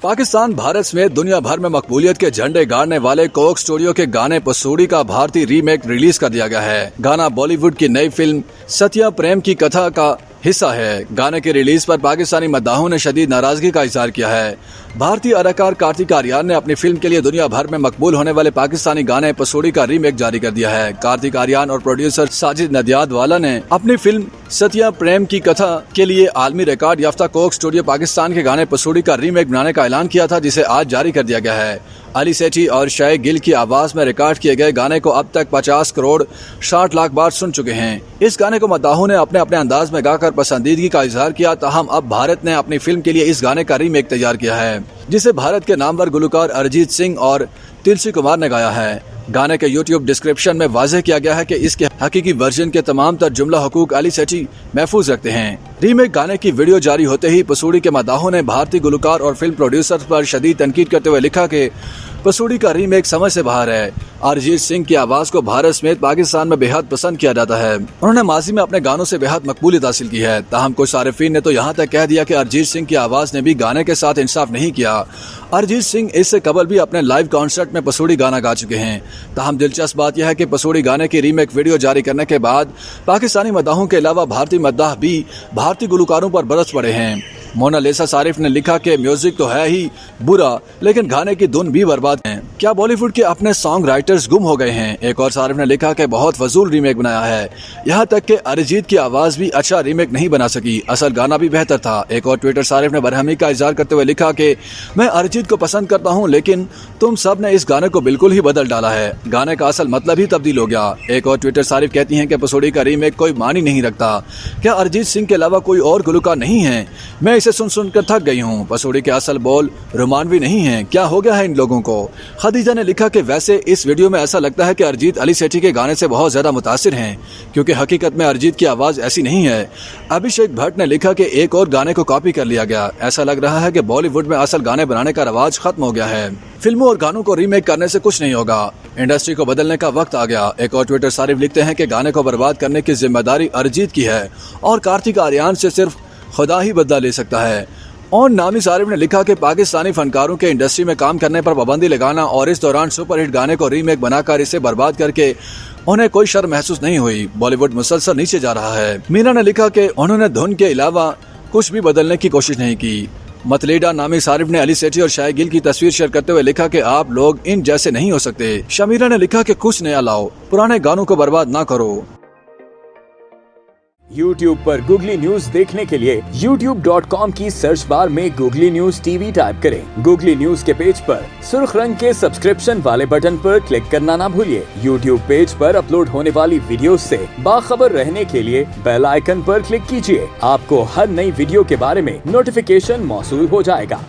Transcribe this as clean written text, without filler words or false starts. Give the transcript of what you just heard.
पाकिस्तान भारत समेत दुनिया भर में मकबूलियत के झंडे गाड़ने वाले कोक स्टूडियो के गाने पसूड़ी का भारतीय रीमेक रिलीज कर दिया गया है। गाना बॉलीवुड की नई फिल्म सत्या प्रेम की कथा का हिस्सा है। गाने के रिलीज पर पाकिस्तानी मद्दाहों ने शदीद नाराजगी का इजहार किया है। भारतीय अदाकार कार्तिक आर्यन ने अपनी फिल्म के लिए दुनिया भर में मकबूल होने वाले पाकिस्तानी गाने पसूड़ी का रीमेक जारी कर दिया है। कार्तिक आर्यन और प्रोड्यूसर साजिद नदियादवाला ने अपनी फिल्म सत्या प्रेम की कथा के लिए आलमी रिकॉर्ड याफ्ता कोक स्टूडियो पाकिस्तान के गाने पसूड़ी का रीमेक बनाने का ऐलान किया था, जिसे आज जारी कर दिया गया है। अली सेठी और शाय गिल की आवाज में रिकॉर्ड किए गए गाने को अब तक 50 करोड़ 60 लाख बार सुन चुके हैं। इस गाने को मद्दाहों ने अपने अपने अंदाज में गाकर पसंदीदगी का इजहार किया। ताहम अब भारत ने अपनी फिल्म के लिए इस गाने का रीमेक तैयार किया है, जिसे भारत के नामवर गुलकार अरिजीत सिंह और तुलसी कुमार ने गाया है। गाने के YouTube डिस्क्रिप्शन में वाज़ेह किया गया है कि इसके हकीकी वर्जन के तमाम तर जुमला हुकूक अली सेठी महफूज रखते हैं। रीमेक गाने की वीडियो जारी होते ही पसूड़ी के मद्दाहों ने भारतीय गुलकार और फिल्म प्रोड्यूसर पर शदीद तनकीद करते हुए लिखा कि पसूड़ी का रीमेक समझ से बाहर है। अरिजीत सिंह की आवाज को भारत समेत पाकिस्तान में बेहद पसंद किया जाता है। उन्होंने माजी में अपने गानों से बेहद मकबूलियत हासिल की है। ताहम कुछ सारिफीन ने तो यहाँ तक कह दिया कि अरिजीत सिंह की आवाज ने भी गाने के साथ इंसाफ नहीं किया। अरिजीत सिंह इससे कबल भी अपने लाइव कॉन्सर्ट में पसूड़ी गाना गा चुके हैं। ताहम दिलचस्प बात यह है कि पसूड़ी गाने की रीमेक वीडियो जारी करने के बाद पाकिस्तानी मद्दाहों के अलावा भारतीय मद्दाह भी भारतीय गुलकारों पर बरस पड़े हैं। मोनालिसा सारिफ ने लिखा कि म्यूजिक तो है ही बुरा, लेकिन गाने की धुन भी बर्बाद है। क्या बॉलीवुड के अपने सॉन्ग राइटर्स गुम हो गए हैं? एक और सारिफ ने लिखा कि बहुत फजूल रीमेक बनाया है। यहाँ तक कि अरिजीत की आवाज भी अच्छा रीमेक नहीं बना सकी, असल गाना भी बेहतर था। एक और ट्विटर सारिफ ने बरहमी का इजहार करते हुए लिखा कि मैं अरिजीत को पसंद करता हूँ, लेकिन तुम सब ने इस गाने को बिल्कुल ही बदल डाला है। गाने का असल मतलब ही तब्दील हो गया। एक और ट्विटर सारिफ कहती है कि पसूड़ी का रीमेक कोई मानी नहीं रखता। क्या अरिजीत सिंह के अलावा कोई और गुलकार नहीं है? मैं इसे सुन सुनकर थक गई हूँ। पसूड़ी के असल बोल रोमानवी नहीं है। क्या हो गया है इन लोगों को? खदीजा ने लिखा कि वैसे इस वीडियो में ऐसा लगता है कि अरिजीत अली सेठी के गाने से बहुत ज्यादा मुतासिर हैं, क्योंकि हकीकत में अरिजीत की आवाज ऐसी नहीं है। अभिषेक भट्ट ने लिखा कि एक और गाने को कॉपी कर लिया गया। ऐसा लग रहा है कि बॉलीवुड में असल गाने बनाने का रवाज खत्म हो गया है। फिल्मों और गानों को रीमेक करने से कुछ नहीं होगा, इंडस्ट्री को बदलने का वक्त आ गया। एक और ट्विटर सारिफ लिखते हैं कि गाने को बर्बाद करने की जिम्मेदारी अरिजीत की है और कार्तिक आर्यन से सिर्फ खुदा ही बदला ले सकता है। और नामी सारिफ ने लिखा कि पाकिस्तानी फनकारों के इंडस्ट्री में काम करने पर पाबंदी लगाना और इस दौरान सुपरहिट गाने को रीमेक बनाकर इसे बर्बाद करके उन्हें कोई शर्म महसूस नहीं हुई। बॉलीवुड मुसलसल नीचे जा रहा है। मीना ने लिखा कि उन्होंने धुन के अलावा कुछ भी बदलने की कोशिश नहीं की। मतलीडा नामी सारिफ ने अली सेठी और शाय गिल की तस्वीर शेयर करते हुए लिखा कि आप लोग इन जैसे नहीं हो सकते। शमीरा ने लिखा कि कुछ नया लाओ, पुराने गानों को बर्बाद ना करो। YouTube पर गूगली न्यूज देखने के लिए youtube.com की सर्च बार में गूगली न्यूज टीवी टाइप करें। गूगली न्यूज के पेज पर सुर्ख रंग के सब्सक्रिप्शन वाले बटन पर क्लिक करना ना भूलिए। YouTube पेज पर अपलोड होने वाली वीडियोस से बाखबर रहने के लिए बेल आइकन पर क्लिक कीजिए। आपको हर नई वीडियो के बारे में नोटिफिकेशन मौसूल हो जाएगा।